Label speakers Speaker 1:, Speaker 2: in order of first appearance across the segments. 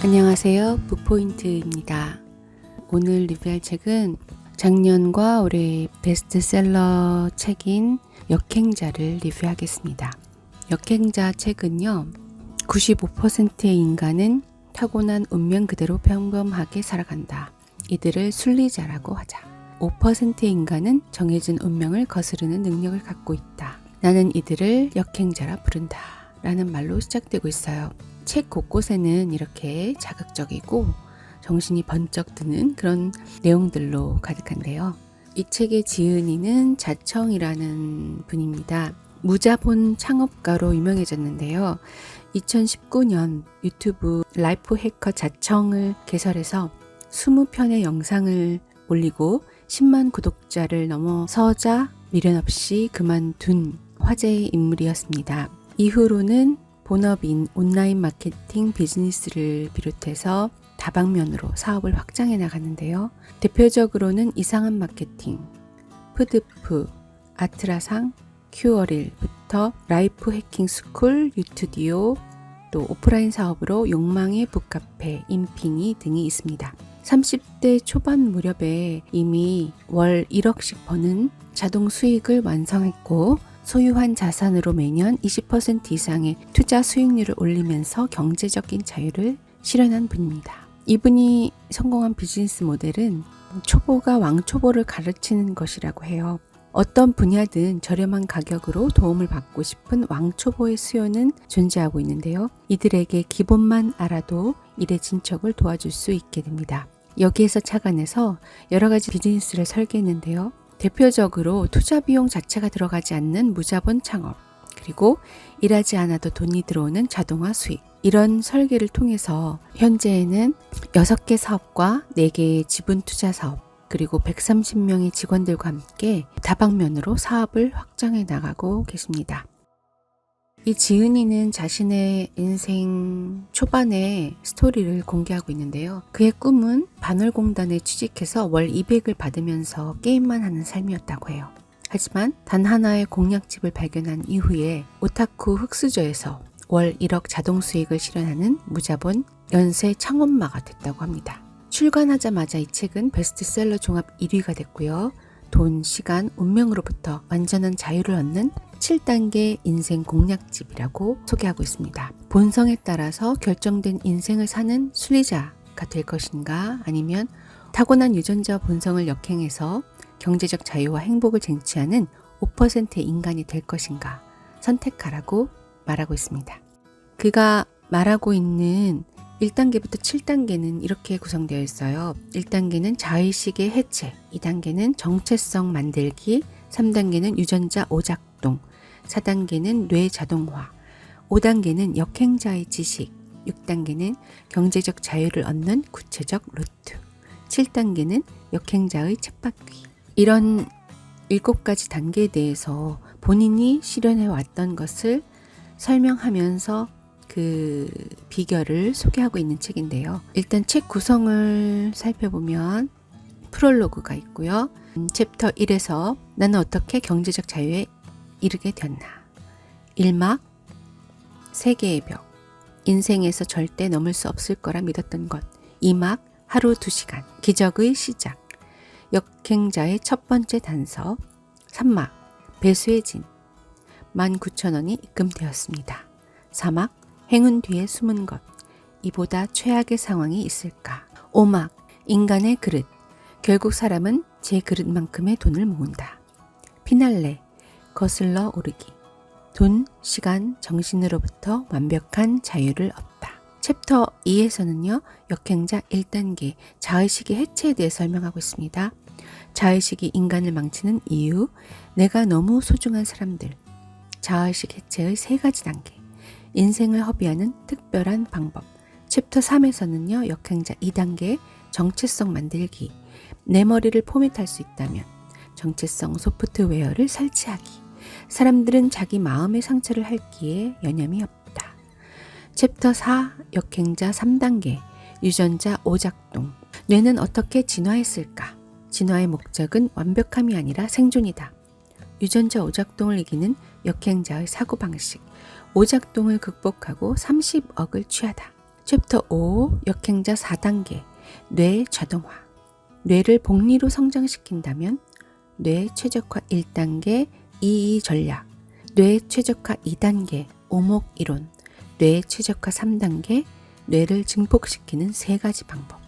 Speaker 1: 안녕하세요. 부포인트입니다. 오늘 리뷰할 책은 작년과 올해 베스트셀러 책인 역행자를 리뷰하겠습니다. 역행자 책은요, 95%의 인간은 타고난 운명 그대로 평범하게 살아간다. 이들을 순리자라고 하자. 5%의 인간은 정해진 운명을 거스르는 능력을 갖고 있다. 나는 이들을 역행자라 부른다. 라는 말로 시작되고 있어요. 책 곳곳에는 이렇게 자극적이고 정신이 번쩍 드는 그런 내용들로 가득한데요. 이 책의 지은이는 자청이라는 분입니다. 무자본 창업가로 유명해졌는데요. 2019년 유튜브 라이프 해커 자청을 개설해서 20편의 영상을 올리고 10만 구독자를 넘어서자 미련 없이 그만둔 화제의 인물이었습니다. 이후로는 본업인 온라인 마케팅 비즈니스를 비롯해서 다방면으로 사업을 확장해 나가는데요. 대표적으로는 이상한 마케팅, 푸드프, 아트라상, 큐어릴부터 라이프 해킹 스쿨, 유튜디오, 또 오프라인 사업으로 욕망의 북카페, 인피니 등이 있습니다. 30대 초반 무렵에 이미 월 1억씩 버는 자동 수익을 완성했고 소유한 자산으로 매년 20% 이상의 투자 수익률을 올리면서 경제적인 자유를 실현한 분입니다. 이분이 성공한 비즈니스 모델은 초보가 왕초보를 가르치는 것이라고 해요. 어떤 분야든 저렴한 가격으로 도움을 받고 싶은 왕초보의 수요는 존재하고 있는데요. 이들에게 기본만 알아도 일의 진척을 도와줄 수 있게 됩니다. 여기에서 착안해서 여러 가지 비즈니스를 설계했는데요. 대표적으로 투자 비용 자체가 들어가지 않는 무자본 창업, 그리고 일하지 않아도 돈이 들어오는 자동화 수익. 이런 설계를 통해서 현재에는 6개 사업과 4개의 지분 투자 사업, 그리고 130명의 직원들과 함께 다방면으로 사업을 확장해 나가고 계십니다. 이 지은이는 자신의 인생 초반의 스토리를 공개하고 있는데요. 그의 꿈은 반월공단에 취직해서 월 200을 받으면서 게임만 하는 삶이었다고 해요. 하지만 단 하나의 공략집을 발견한 이후에 오타쿠 흑수저에서 월 1억 자동 수익을 실현하는 무자본 연쇄 창업마가 됐다고 합니다. 출간하자마자 이 책은 베스트셀러 종합 1위가 됐고요. 돈, 시간, 운명으로부터 완전한 자유를 얻는 7단계 인생 공략집이라고 소개하고 있습니다. 본성에 따라서 결정된 인생을 사는 순리자가 될 것인가, 아니면 타고난 유전자 본성을 역행해서 경제적 자유와 행복을 쟁취하는 5%의 인간이 될 것인가 선택하라고 말하고 있습니다. 그가 말하고 있는 1단계부터 7단계는 이렇게 구성되어 있어요. 1단계는 자의식의 해체, 2단계는 정체성 만들기, 3단계는 유전자 오작동, 4단계는 뇌 자동화, 5단계는 역행자의 지식, 6단계는 경제적 자유를 얻는 구체적 루트, 7단계는 역행자의 쳇바퀴. 이런 7가지 단계에 대해서 본인이 실현해 왔던 것을 설명하면서 그 비결을 소개하고 있는 책인데요. 일단 책 구성을 살펴보면 프롤로그가 있고요. 챕터 1에서 나는 어떻게 경제적 자유에 이르게 되었나. 1막, 세계의 벽, 인생에서 절대 넘을 수 없을 거라 믿었던 것. 2막, 하루 2시간, 기적의 시작, 역행자의 첫 번째 단서. 3막, 배수의 진, 19,000원이 입금되었습니다. 4막, 행운 뒤에 숨은 것, 이보다 최악의 상황이 있을까. 5막, 인간의 그릇, 결국 사람은 제 그릇만큼의 돈을 모은다. 피날레, 거슬러 오르기, 돈, 시간, 정신으로부터 완벽한 자유를 얻다. 챕터 2에서는요, 역행자 1단계, 자의식의 해체에 대해 설명하고 있습니다. 자의식이 인간을 망치는 이유, 내가 너무 소중한 사람들, 자의식 해체의 3가지 단계, 인생을 허비하는 특별한 방법. 챕터 3에서는요, 역행자 2단계, 정체성 만들기, 내 머리를 포맷할 수 있다면 정체성 소프트웨어를 설치하기. 사람들은 자기 마음의 상처를 핥기에 여념이 없다. 챕터 4, 역행자 3단계, 유전자 오작동, 뇌는 어떻게 진화했을까? 진화의 목적은 완벽함이 아니라 생존이다. 유전자 오작동을 이기는 역행자의 사고방식, 오작동을 극복하고 30억을 취하다. 챕터 5 역행자 4단계 뇌 자동화. 뇌를 복리로 성장시킨다면 뇌 최적화 1단계 이이 전략, 뇌 최적화 2단계 오목 이론, 뇌 최적화 3단계 뇌를 증폭시키는 3가지 방법.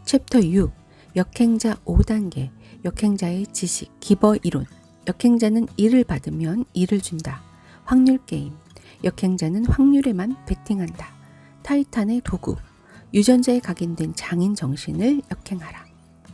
Speaker 1: 챕터 6 역행자 5단계 역행자의 지식 기버 이론. 역행자는 1을 받으면 2를 준다. 확률 게임. 역행자는 확률에만 베팅한다. 타이탄의 도구. 유전자에 각인된 장인 정신을 역행하라.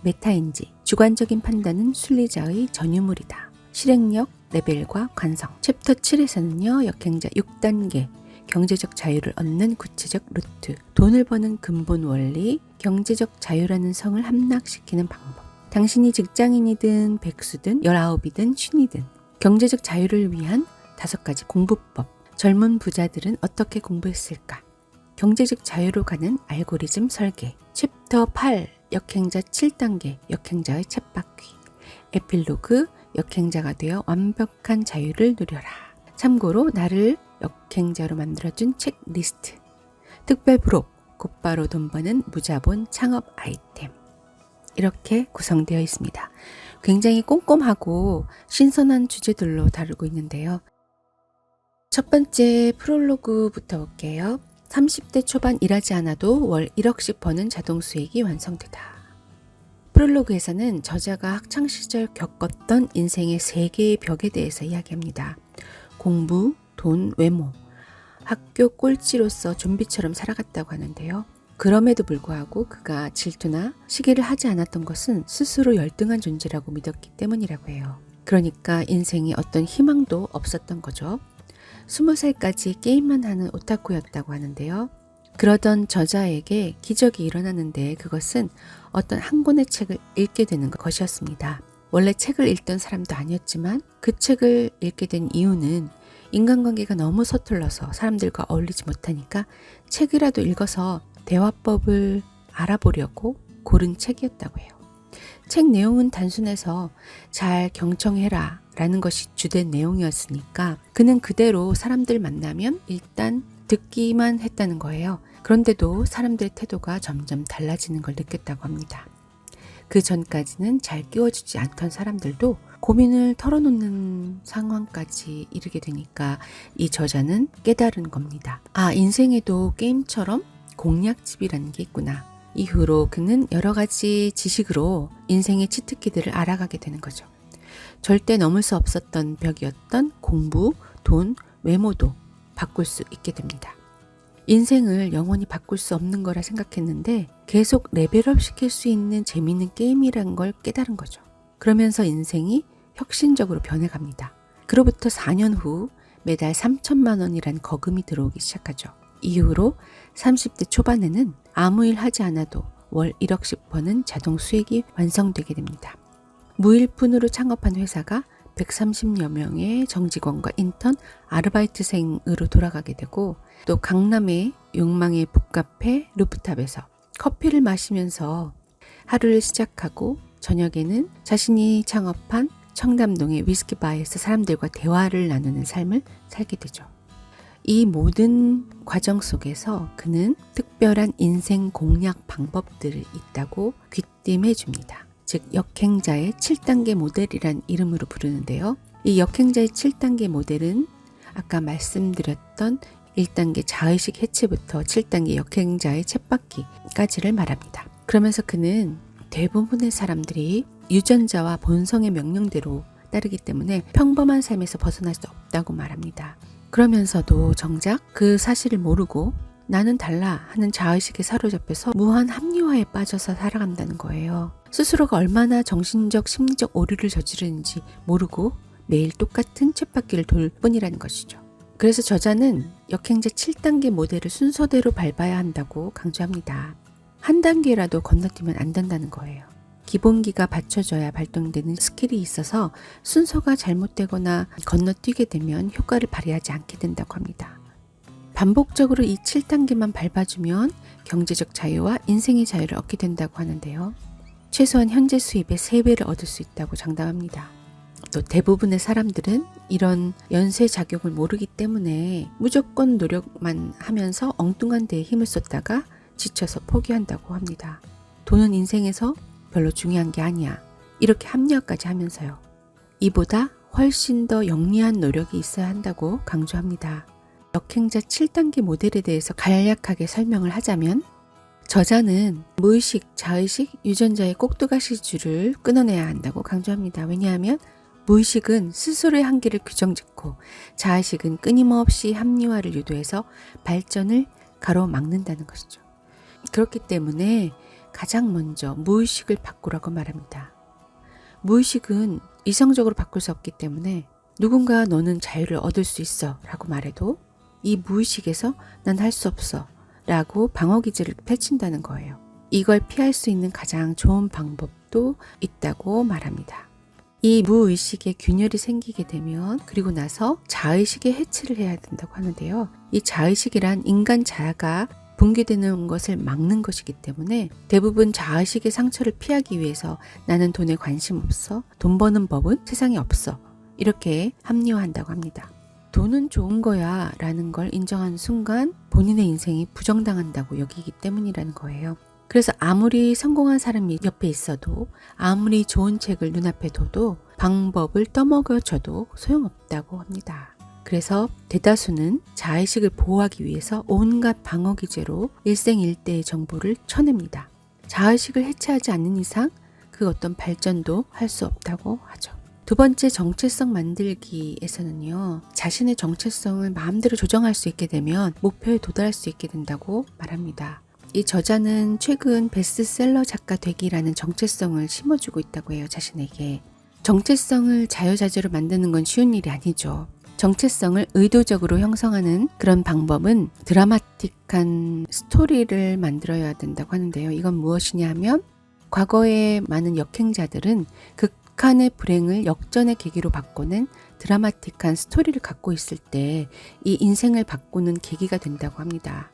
Speaker 1: 메타인지. 주관적인 판단은 순리자의 전유물이다. 실행력, 레벨과 관성. 챕터 7에서는요. 역행자 6단계 경제적 자유를 얻는 구체적 루트. 돈을 버는 근본 원리. 경제적 자유라는 성을 함락시키는 방법. 당신이 직장인이든 백수든 19이든 50이든 경제적 자유를 위한 5가지 공부법. 젊은 부자들은 어떻게 공부했을까? 경제적 자유로 가는 알고리즘 설계. 챕터 8 역행자 7단계 역행자의 쳇바퀴. 에필로그 역행자가 되어 완벽한 자유를 누려라. 참고로 나를 역행자로 만들어준 체크리스트. 특별 부록 곧바로 돈 버는 무자본 창업 아이템. 이렇게 구성되어 있습니다. 굉장히 꼼꼼하고 신선한 주제들로 다루고 있는데요. 첫 번째 프롤로그부터 볼게요. 30대 초반 일하지 않아도 월 1억씩 버는 자동 수익이 완성되다. 프롤로그에서는 저자가 학창시절 겪었던 인생의 3개의 벽에 대해서 이야기합니다. 공부, 돈, 외모. 학교 꼴찌로서 좀비처럼 살아갔다고 하는데요. 그럼에도 불구하고 그가 질투나 시기를 하지 않았던 것은 스스로 열등한 존재라고 믿었기 때문이라고 해요. 그러니까 인생에 어떤 희망도 없었던 거죠. 20살까지 게임만 하는 오타쿠였다고 하는데요. 그러던 저자에게 기적이 일어나는데 그것은 어떤 한 권의 책을 읽게 되는 것이었습니다. 원래 책을 읽던 사람도 아니었지만 그 책을 읽게 된 이유는 인간관계가 너무 서툴러서 사람들과 어울리지 못하니까 책이라도 읽어서 대화법을 알아보려고 고른 책이었다고 해요. 책 내용은 단순해서 잘 경청해라 라는 것이 주된 내용이었으니까 그는 그대로 사람들 만나면 일단 듣기만 했다는 거예요. 그런데도 사람들의 태도가 점점 달라지는 걸 느꼈다고 합니다. 그 전까지는 잘 끼워주지 않던 사람들도 고민을 털어놓는 상황까지 이르게 되니까 이 저자는 깨달은 겁니다. 아, 인생에도 게임처럼 공략집이라는 게 있구나. 이후로 그는 여러 가지 지식으로 인생의 치트키들을 알아가게 되는 거죠. 절대 넘을 수 없었던 벽이었던 공부, 돈, 외모도 바꿀 수 있게 됩니다. 인생을 영원히 바꿀 수 없는 거라 생각했는데 계속 레벨업 시킬 수 있는 재미있는 게임이란 걸 깨달은 거죠. 그러면서 인생이 혁신적으로 변해갑니다. 그로부터 4년 후 매달 3천만 원이란 거금이 들어오기 시작하죠. 이후로 30대 초반에는 아무 일 하지 않아도 월 1억씩 버는 자동 수익이 완성되게 됩니다. 무일푼으로 창업한 회사가 130여 명의 정직원과 인턴, 아르바이트생으로 돌아가게 되고 또 강남의 욕망의 북카페 루프탑에서 커피를 마시면서 하루를 시작하고 저녁에는 자신이 창업한 청담동의 위스키 바에서 사람들과 대화를 나누는 삶을 살게 되죠. 이 모든 과정 속에서 그는 특별한 인생 공략 방법들이 있다고 귀띔해 줍니다. 즉 역행자의 7단계 모델이란 이름으로 부르는데요. 이 역행자의 7단계 모델은 아까 말씀드렸던 1단계 자의식 해체부터 7단계 역행자의 쳇바퀴까지를 말합니다. 그러면서 그는 대부분의 사람들이 유전자와 본성의 명령대로 따르기 때문에 평범한 삶에서 벗어날 수 없다고 말합니다. 그러면서도 정작 그 사실을 모르고 나는 달라 하는 자의식에 사로잡혀서 무한 합리화에 빠져서 살아간다는 거예요. 스스로가 얼마나 정신적, 심리적 오류를 저지르는지 모르고 매일 똑같은 쳇바퀴를 돌 뿐이라는 것이죠. 그래서 저자는 역행자 7단계 모델을 순서대로 밟아야 한다고 강조합니다. 한 단계라도 건너뛰면 안 된다는 거예요. 기본기가 받쳐져야 발동되는 스킬이 있어서 순서가 잘못되거나 건너뛰게 되면 효과를 발휘하지 않게 된다고 합니다. 반복적으로 이 7단계만 밟아주면 경제적 자유와 인생의 자유를 얻게 된다고 하는데요. 최소한 현재 수입의 3배를 얻을 수 있다고 장담합니다. 또 대부분의 사람들은 이런 연쇄작용을 모르기 때문에 무조건 노력만 하면서 엉뚱한 데에 힘을 쏟다가 지쳐서 포기한다고 합니다. 돈은 인생에서 별로 중요한 게 아니야. 이렇게 합리화까지 하면서요. 이보다 훨씬 더 영리한 노력이 있어야 한다고 강조합니다. 역행자 7단계 모델에 대해서 간략하게 설명을 하자면 저자는 무의식, 자의식, 유전자의 꼭두가시줄을 끊어내야 한다고 강조합니다. 왜냐하면 무의식은 스스로의 한계를 규정짓고 자의식은 끊임없이 합리화를 유도해서 발전을 가로막는다는 것이죠. 그렇기 때문에 가장 먼저 무의식을 바꾸라고 말합니다. 무의식은 이성적으로 바꿀 수 없기 때문에 누군가 너는 자유를 얻을 수 있어 라고 말해도 이 무의식에서 난 할 수 없어 라고 방어기제를 펼친다는 거예요. 이걸 피할 수 있는 가장 좋은 방법도 있다고 말합니다. 이 무의식에 균열이 생기게 되면 그리고 나서 자의식에 해체를 해야 된다고 하는데요. 이 자의식이란 인간 자아가 붕괴되는 것을 막는 것이기 때문에 대부분 자의식의 상처를 피하기 위해서 나는 돈에 관심 없어, 돈 버는 법은 세상에 없어 이렇게 합리화한다고 합니다. 돈은 좋은 거야 라는 걸 인정하는 순간 본인의 인생이 부정당한다고 여기기 때문이라는 거예요. 그래서 아무리 성공한 사람이 옆에 있어도 아무리 좋은 책을 눈앞에 둬도 방법을 떠먹여줘도 소용없다고 합니다. 그래서 대다수는 자의식을 보호하기 위해서 온갖 방어기제로 일생일대의 정보를 쳐냅니다. 자의식을 해체하지 않는 이상 그 어떤 발전도 할 수 없다고 하죠. 두 번째 정체성 만들기에서는요. 자신의 정체성을 마음대로 조정할 수 있게 되면 목표에 도달할 수 있게 된다고 말합니다. 이 저자는 최근 베스트셀러 작가 되기라는 정체성을 심어주고 있다고 해요. 자신에게. 정체성을 자유자재로 만드는 건 쉬운 일이 아니죠. 정체성을 의도적으로 형성하는 그런 방법은 드라마틱한 스토리를 만들어야 된다고 하는데요. 이건 무엇이냐 하면 과거의 많은 역행자들은 극한의 불행을 역전의 계기로 바꾸는 드라마틱한 스토리를 갖고 있을 때 이 인생을 바꾸는 계기가 된다고 합니다.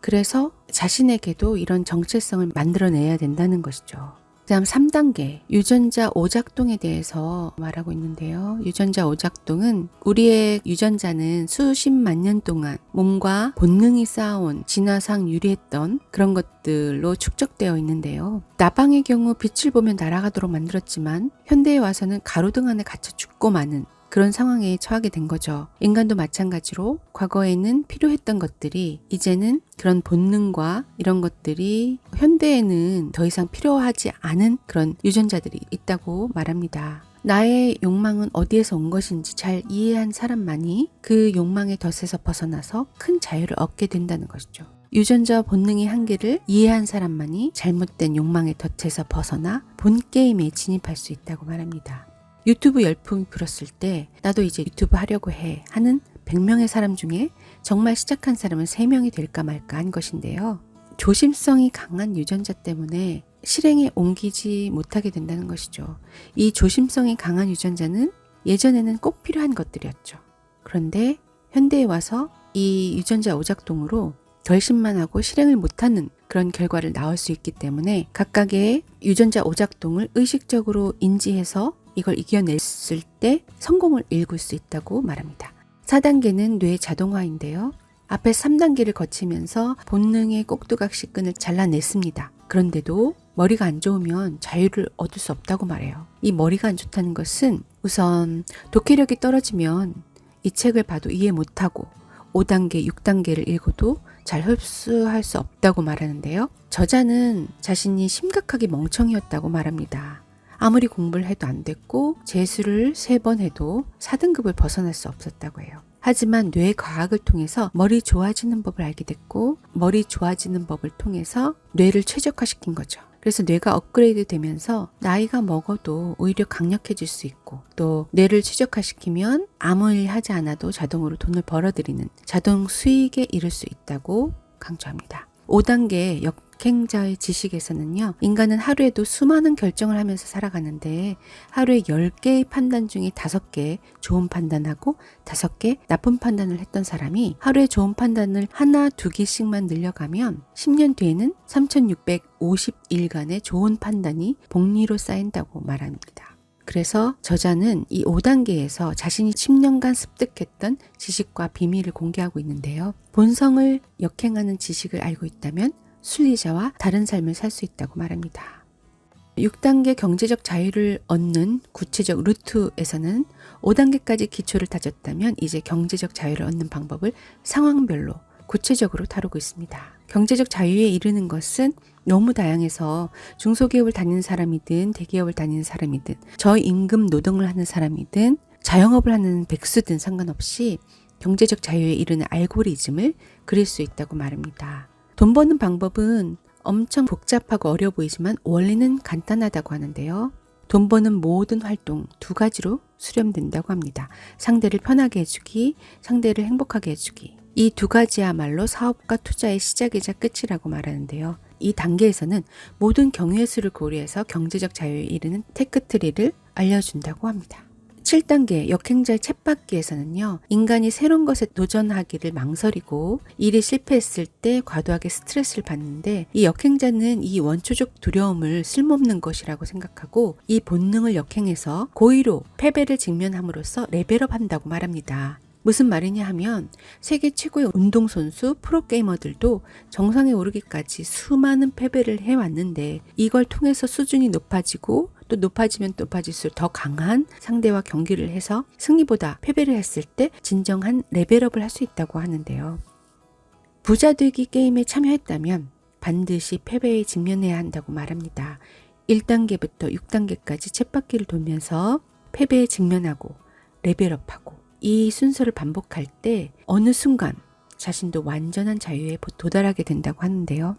Speaker 1: 그래서 자신에게도 이런 정체성을 만들어내야 된다는 것이죠. 다음 3단계 유전자 오작동에 대해서 말하고 있는데요. 유전자 오작동은 우리의 유전자는 수십만 년 동안 몸과 본능이 쌓아온 진화상 유리했던 그런 것들로 축적되어 있는데요. 나방의 경우 빛을 보면 날아가도록 만들었지만 현대에 와서는 가로등 안에 갇혀 죽고 마는 그런 상황에 처하게 된 거죠. 인간도 마찬가지로 과거에는 필요했던 것들이 이제는 그런 본능과 이런 것들이 현대에는 더 이상 필요하지 않은 그런 유전자들이 있다고 말합니다. 나의 욕망은 어디에서 온 것인지 잘 이해한 사람만이 그 욕망의 덫에서 벗어나서 큰 자유를 얻게 된다는 것이죠. 유전자 본능의 한계를 이해한 사람만이 잘못된 욕망의 덫에서 벗어나 본 게임에 진입할 수 있다고 말합니다. 유튜브 열풍이 불었을 때 나도 이제 유튜브 하려고 해 하는 100명의 사람 중에 정말 시작한 사람은 3명이 될까 말까 한 것인데요. 조심성이 강한 유전자 때문에 실행에 옮기지 못하게 된다는 것이죠. 이 조심성이 강한 유전자는 예전에는 꼭 필요한 것들이었죠. 그런데 현대에 와서 이 유전자 오작동으로 결심만 하고 실행을 못하는 그런 결과를 낳을 수 있기 때문에 각각의 유전자 오작동을 의식적으로 인지해서 이걸 이겨냈을 때 성공을 일굴 수 있다고 말합니다. 4단계는 뇌 자동화인데요. 앞에 3단계를 거치면서 본능의 꼭두각시끈을 잘라냈습니다. 그런데도 머리가 안 좋으면 자유를 얻을 수 없다고 말해요. 이 머리가 안 좋다는 것은 우선 독해력이 떨어지면 이 책을 봐도 이해 못하고 5단계, 6단계를 읽어도 잘 흡수할 수 없다고 말하는데요. 저자는 자신이 심각하게 멍청이었다고 말합니다. 아무리 공부를 해도 안 됐고 재수를 3번 해도 4등급을 벗어날 수 없었다고 해요. 하지만 뇌 과학을 통해서 머리 좋아지는 법을 알게 됐고 머리 좋아지는 법을 통해서 뇌를 최적화시킨 거죠. 그래서 뇌가 업그레이드 되면서 나이가 먹어도 오히려 강력해질 수 있고 또 뇌를 최적화시키면 아무 일 하지 않아도 자동으로 돈을 벌어들이는 자동 수익에 이를 수 있다고 강조합니다. 5단계 역행자의 지식에서는요. 인간은 하루에도 수많은 결정을 하면서 살아가는데 하루에 10개의 판단 중에 5개 좋은 판단하고 5개 나쁜 판단을 했던 사람이 하루에 좋은 판단을 하나, 2개씩만 늘려가면 10년 뒤에는 3650일간의 좋은 판단이 복리로 쌓인다고 말합니다. 그래서 저자는 이 5단계에서 자신이 10년간 습득했던 지식과 비밀을 공개하고 있는데요. 본성을 역행하는 지식을 알고 있다면 순리자와 다른 삶을 살 수 있다고 말합니다. 6단계 경제적 자유를 얻는 구체적 루트에서는 5단계까지 기초를 다졌다면 이제 경제적 자유를 얻는 방법을 상황별로 구체적으로 다루고 있습니다. 경제적 자유에 이르는 것은 너무 다양해서 중소기업을 다니는 사람이든 대기업을 다니는 사람이든 저임금 노동을 하는 사람이든 자영업을 하는 백수든 상관없이 경제적 자유에 이르는 알고리즘을 그릴 수 있다고 말합니다. 돈 버는 방법은 엄청 복잡하고 어려 보이지만 원리는 간단하다고 하는데요. 돈 버는 모든 활동 2가지로 수렴된다고 합니다. 상대를 편하게 해주기, 상대를 행복하게 해주기. 이 2가지야말로 사업과 투자의 시작이자 끝이라고 말하는데요. 이 단계에서는 모든 경우의 수를 고려해서 경제적 자유에 이르는 테크트리를 알려준다고 합니다. 7단계 역행자의 쳇바퀴에서는요. 인간이 새로운 것에 도전하기를 망설이고 일이 실패했을 때 과도하게 스트레스를 받는데 이 역행자는 이 원초적 두려움을 쓸모없는 것이라고 생각하고 이 본능을 역행해서 고의로 패배를 직면함으로써 레벨업한다고 말합니다. 무슨 말이냐 하면 세계 최고의 운동선수 프로게이머들도 정상에 오르기까지 수많은 패배를 해왔는데 이걸 통해서 수준이 높아지고 또 높아지면 높아질수록 더 강한 상대와 경기를 해서 승리보다 패배를 했을 때 진정한 레벨업을 할 수 있다고 하는데요. 부자 되기 게임에 참여했다면 반드시 패배에 직면해야 한다고 말합니다. 1단계부터 6단계까지 쳇바퀴를 돌면서 패배에 직면하고 레벨업하고 이 순서를 반복할 때 어느 순간 자신도 완전한 자유에 도달하게 된다고 하는데요.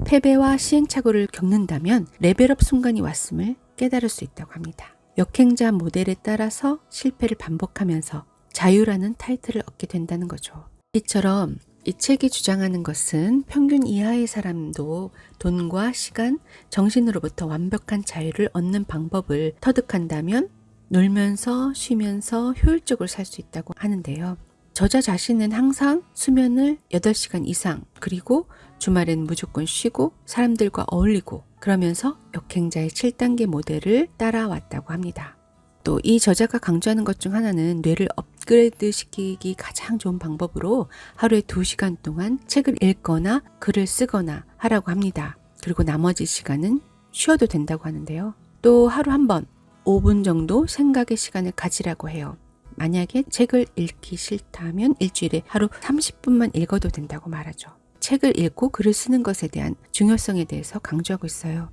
Speaker 1: 패배와 시행착오를 겪는다면 레벨업 순간이 왔음을 깨달을 수 있다고 합니다. 역행자 모델에 따라서 실패를 반복하면서 자유라는 타이틀을 얻게 된다는 거죠. 이처럼 이 책이 주장하는 것은 평균 이하의 사람도 돈과 시간, 정신으로부터 완벽한 자유를 얻는 방법을 터득한다면 놀면서 쉬면서 효율적으로 살 수 있다고 하는데요. 저자 자신은 항상 수면을 8시간 이상 그리고 주말엔 무조건 쉬고 사람들과 어울리고 그러면서 역행자의 7단계 모델을 따라왔다고 합니다. 또 이 저자가 강조하는 것 중 하나는 뇌를 업그레이드 시키기 가장 좋은 방법으로 하루에 2시간 동안 책을 읽거나 글을 쓰거나 하라고 합니다. 그리고 나머지 시간은 쉬어도 된다고 하는데요. 또 하루 한 번 5분 정도 생각의 시간을 가지라고 해요. 만약에 책을 읽기 싫다면 일주일에 하루 30분만 읽어도 된다고 말하죠. 책을 읽고 글을 쓰는 것에 대한 중요성에 대해서 강조하고 있어요.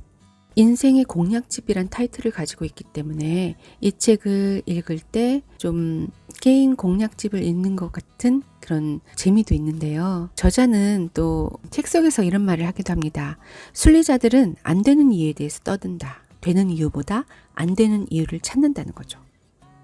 Speaker 1: 인생의 공략집이란 타이틀을 가지고 있기 때문에 이 책을 읽을 때 좀 게임 공략집을 읽는 것 같은 그런 재미도 있는데요. 저자는 또 책 속에서 이런 말을 하기도 합니다. 순리자들은 안 되는 이유에 대해서 떠든다. 되는 이유보다 안 되는 이유를 찾는다는 거죠.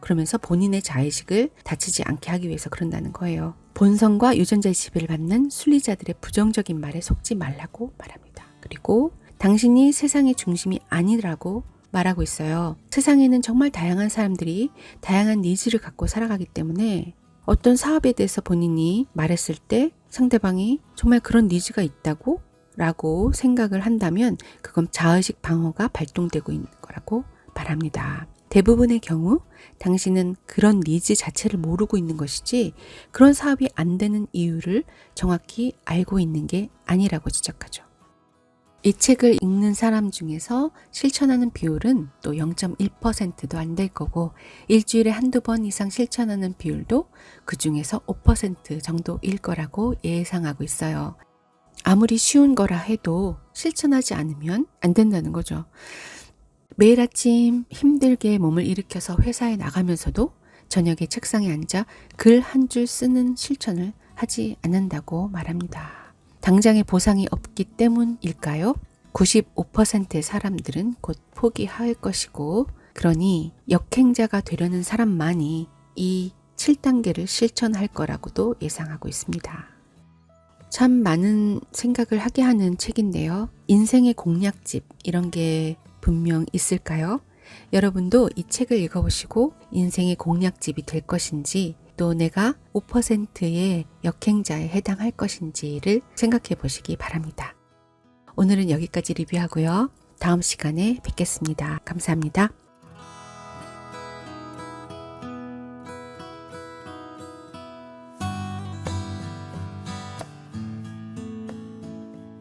Speaker 1: 그러면서 본인의 자의식을 다치지 않게 하기 위해서 그런다는 거예요. 본성과 유전자의 지배를 받는 순리자들의 부정적인 말에 속지 말라고 말합니다. 그리고 당신이 세상의 중심이 아니라고 말하고 있어요. 세상에는 정말 다양한 사람들이 다양한 니즈를 갖고 살아가기 때문에 어떤 사업에 대해서 본인이 말했을 때 상대방이 정말 그런 니즈가 있다고? 라고 생각을 한다면 그건 자의식 방어가 발동되고 있는 거라고 말합니다. 대부분의 경우 당신은 그런 니즈 자체를 모르고 있는 것이지 그런 사업이 안 되는 이유를 정확히 알고 있는 게 아니라고 지적하죠. 이 책을 읽는 사람 중에서 실천하는 비율은 또 0.1%도 안 될 거고 일주일에 한두 번 이상 실천하는 비율도 그 중에서 5% 정도일 거라고 예상하고 있어요. 아무리 쉬운 거라 해도 실천하지 않으면 안 된다는 거죠. 매일 아침 힘들게 몸을 일으켜서 회사에 나가면서도 저녁에 책상에 앉아 글 한 줄 쓰는 실천을 하지 않는다고 말합니다. 당장의 보상이 없기 때문일까요? 95%의 사람들은 곧 포기할 것이고 그러니 역행자가 되려는 사람만이 이 7단계를 실천할 거라고도 예상하고 있습니다. 참 많은 생각을 하게 하는 책인데요. 인생의 공략집 이런 게 분명 있을까요? 여러분도 이 책을 읽어보시고 인생의 공략집이 될 것인지 또 내가 5%의 역행자에 해당할 것인지를 생각해 보시기 바랍니다. 오늘은 여기까지 리뷰하고요. 다음 시간에 뵙겠습니다. 감사합니다.